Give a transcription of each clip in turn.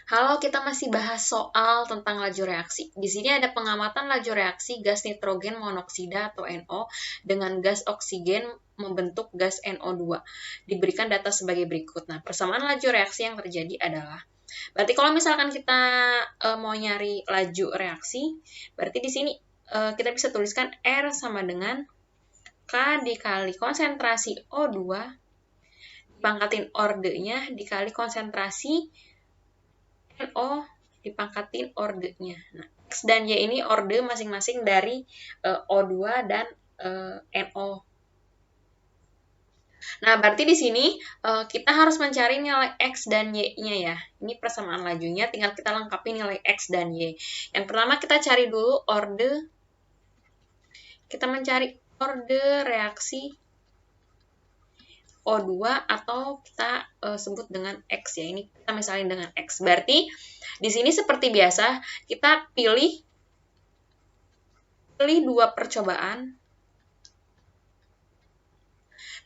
Halo, kita masih bahas soal tentang laju reaksi. Di sini ada pengamatan laju reaksi gas nitrogen monoksida atau NO dengan gas oksigen membentuk gas NO2. Diberikan data sebagai berikut. Nah, persamaan laju reaksi yang terjadi adalah, berarti kalau misalkan kita mau nyari laju reaksi, berarti di sini kita bisa tuliskan R sama dengan K dikali konsentrasi O2 dipangkatin ordenya dikali konsentrasi NO dipangkatin ordenya. Nah, X dan Y ini orde masing-masing dari O2 dan NO. Nah, berarti di sini kita harus mencari nilai X dan Y-nya ya. Ini persamaan lajunya, tinggal kita lengkapi nilai X dan Y. Yang pertama kita cari dulu orde. Kita mencari orde reaksi O2 atau kita sebut dengan X ya. Ini kita misalin dengan X. Berarti di sini seperti biasa kita pilih dua percobaan.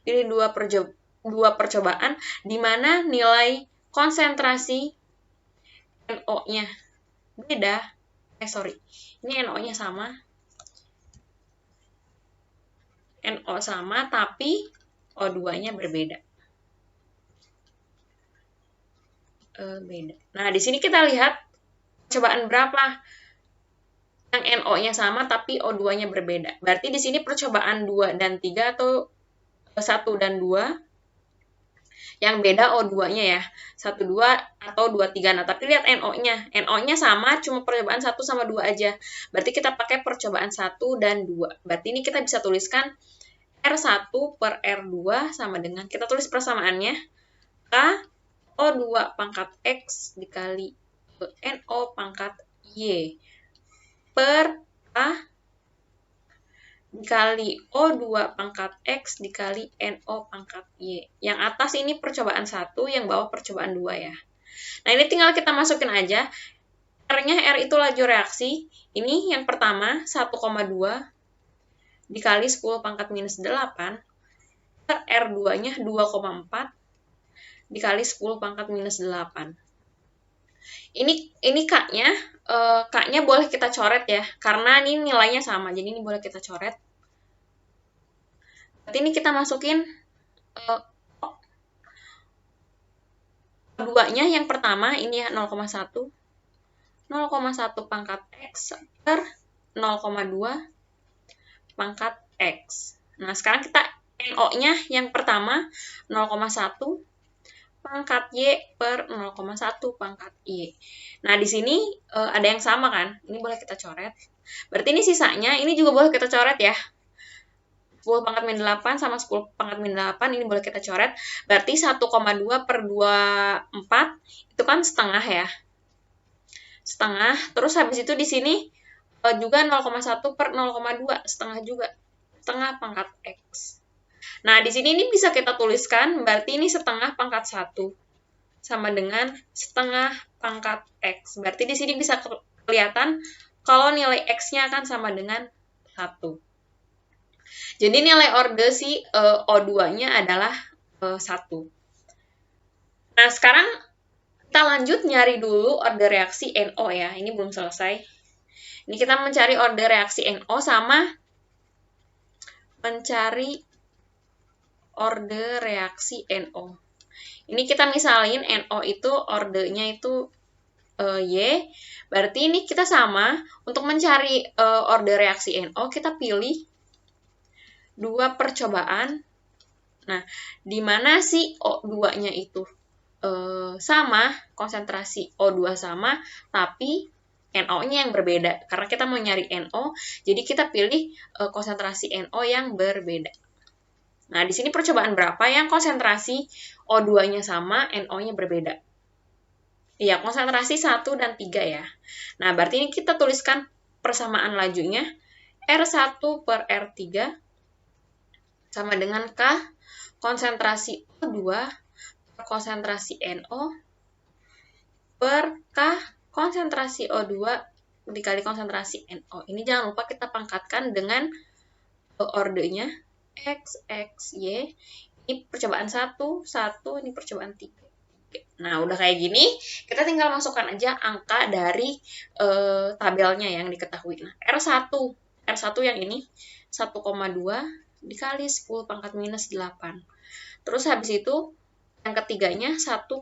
Pilih dua percobaan di mana nilai konsentrasi NO-nya beda. Ini NO-nya sama. NO sama tapi O2-nya berbeda. Beda. Nah, di sini kita lihat percobaan berapa yang NO-nya sama tapi O2-nya berbeda. Berarti di sini percobaan 2 dan 3 atau 1 dan 2 yang beda O2-nya ya. 1, 2 atau 2, 3. Nah, tapi lihat NO-nya. NO-nya sama, cuma percobaan 1 sama 2 aja. Berarti kita pakai percobaan 1 dan 2. Berarti ini kita bisa tuliskan R1 per R2 sama dengan, kita tulis persamaannya, K O2 pangkat X dikali NO pangkat Y per K dikali O2 pangkat X dikali NO pangkat Y. Yang atas ini percobaan 1, yang bawah percobaan 2 ya. Nah, ini tinggal kita masukin aja. R-nya, R itu laju reaksi. Ini yang pertama, 1,2 dikali 10 pangkat minus 8. Per R2-nya 2,4 dikali 10 pangkat minus 8. Ini K-nya boleh kita coret ya, karena ini nilainya sama, jadi ini boleh kita coret. Berarti ini kita masukin O2-nya yang pertama, ini ya 0,1. 0,1 pangkat X per 0,2 pangkat X. Nah, sekarang kita NO-nya yang pertama, 0,1 pangkat Y per 0,1 pangkat Y. Nah, di sini ada yang sama kan? Ini boleh kita coret. Berarti ini sisanya, ini juga boleh kita coret ya. 10 pangkat min 8 sama 10 pangkat min 8, ini boleh kita coret. Berarti 1,2 per 24, itu kan setengah ya. Setengah, terus habis itu di sini juga 0,1 per 0,2, setengah juga. Setengah pangkat X. Nah, di sini ini bisa kita tuliskan, berarti ini setengah pangkat 1 sama dengan setengah pangkat X. Berarti di sini bisa kelihatan kalau nilai X-nya akan sama dengan 1. Jadi nilai orde si O2-nya adalah 1. Nah, sekarang kita lanjut nyari dulu orde reaksi NO ya. Ini belum selesai. Ini kita mencari orde reaksi NO sama mencari orde reaksi NO. Ini kita misalin NO itu ordenya itu Y, berarti ini kita sama, untuk mencari orde reaksi NO, kita pilih dua percobaan. Nah, di mana si O2-nya itu sama, konsentrasi O2 sama, tapi NO-nya yang berbeda. Karena kita mau nyari NO, jadi kita pilih konsentrasi NO yang berbeda. Nah, di sini percobaan berapa yang konsentrasi O2-nya sama, NO-nya berbeda? Iya, konsentrasi 1 dan 3 ya. Nah, berarti ini kita tuliskan persamaan lajunya. R1 per R3 sama dengan K konsentrasi O2 per konsentrasi NO per K konsentrasi O2 dikali konsentrasi NO. Ini jangan lupa kita pangkatkan dengan ordenya. X, X, Y, ini percobaan 1, 1, ini percobaan 3. Nah, udah kayak gini, kita tinggal masukkan aja angka dari tabelnya yang diketahui. Nah, R1 yang ini 1,2 dikali 10 pangkat minus 8. Terus habis itu yang ketiganya 1,08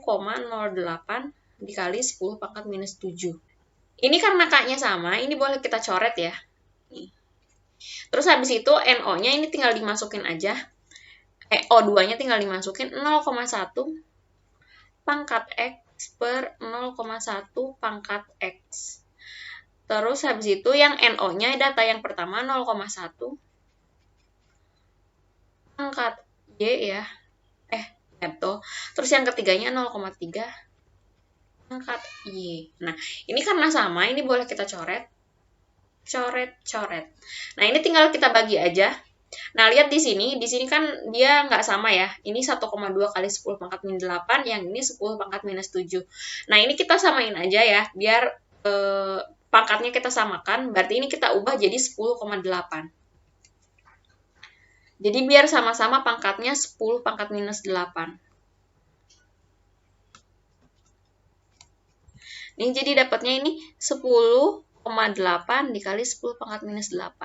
dikali 10 pangkat minus 7. Ini karena K-nya sama, ini boleh kita coret ya. Terus habis itu NO-nya ini tinggal dimasukin aja. O2-nya tinggal dimasukin 0,1 pangkat X per 0,1 pangkat X. Terus habis itu yang NO-nya data yang pertama 0,1 pangkat Y ya. Gitu. Terus yang ketiganya 0,3 pangkat Y. Nah, ini karena sama, ini boleh kita coret. Coret. Nah, ini tinggal kita bagi aja. Nah, lihat di sini kan dia nggak sama ya. Ini 1,2 kali 10 pangkat minus 8, yang ini 10 pangkat minus 7. Nah, ini kita samain aja ya, biar pangkatnya kita samakan, berarti ini kita ubah jadi 10,8. Jadi biar sama-sama pangkatnya 10 pangkat minus 8. Ini jadi dapatnya ini 10,8 dikali 10 pangkat minus 8.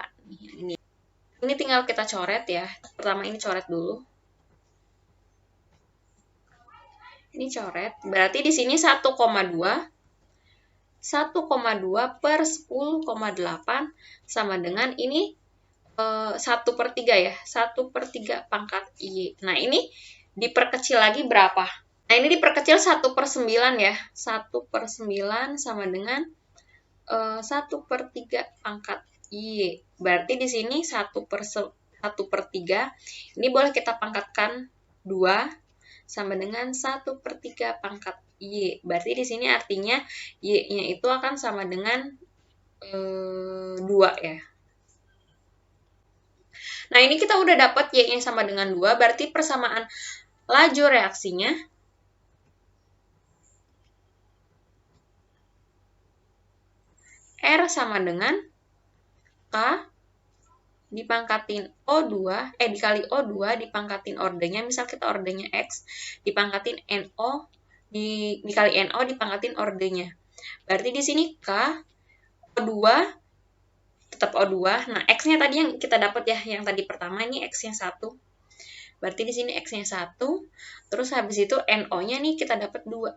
Ini tinggal kita coret ya. Pertama ini coret dulu. Ini coret. Berarti di sini 1,2 per 10,8 sama dengan ini 1/3 ya. 1/3 pangkat Y. Nah, ini diperkecil lagi berapa? Nah, ini diperkecil 1/9 ya. 1/9 sama dengan 1/3 pangkat Y. Berarti di sini 1/3. Ini boleh kita pangkatkan 2 sama dengan 1/3 pangkat Y. Berarti di sini artinya Y-nya itu akan sama dengan 2 ya. Nah, ini kita udah dapat Y-nya sama dengan 2, berarti persamaan laju reaksinya R sama dengan K dipangkatin O2, dikali O2 dipangkatin ordenya, misal kita ordenya X, dipangkatin NO, dikali NO dipangkatin ordenya. Berarti di sini K, O2, tetap O2. Nah, X-nya tadi yang kita dapat ya, yang tadi pertama ini X-nya 1. Berarti di sini X-nya 1. Terus habis itu NO-nya nih kita dapat 2.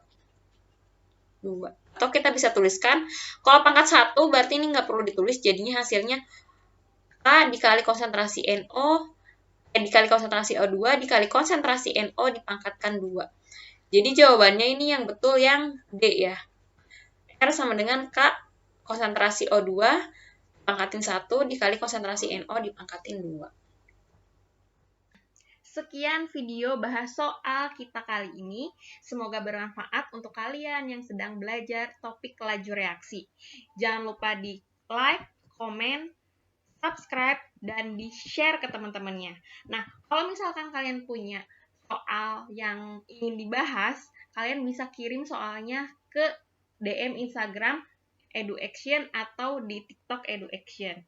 Atau kita bisa tuliskan, kalau pangkat 1 berarti ini nggak perlu ditulis, jadinya hasilnya K dikali konsentrasi NO, dikali konsentrasi O2, dikali konsentrasi NO dipangkatkan 2. Jadi jawabannya ini yang betul yang D ya. R sama dengan K konsentrasi O2 dipangkatin 1 dikali konsentrasi NO dipangkatin 2. Sekian video bahas soal kita kali ini. Semoga bermanfaat untuk kalian yang sedang belajar topik laju reaksi. Jangan lupa di like, komen, subscribe, dan di-share ke teman-temannya. Nah, kalau misalkan kalian punya soal yang ingin dibahas, kalian bisa kirim soalnya ke DM Instagram EduAction atau di TikTok EduAction.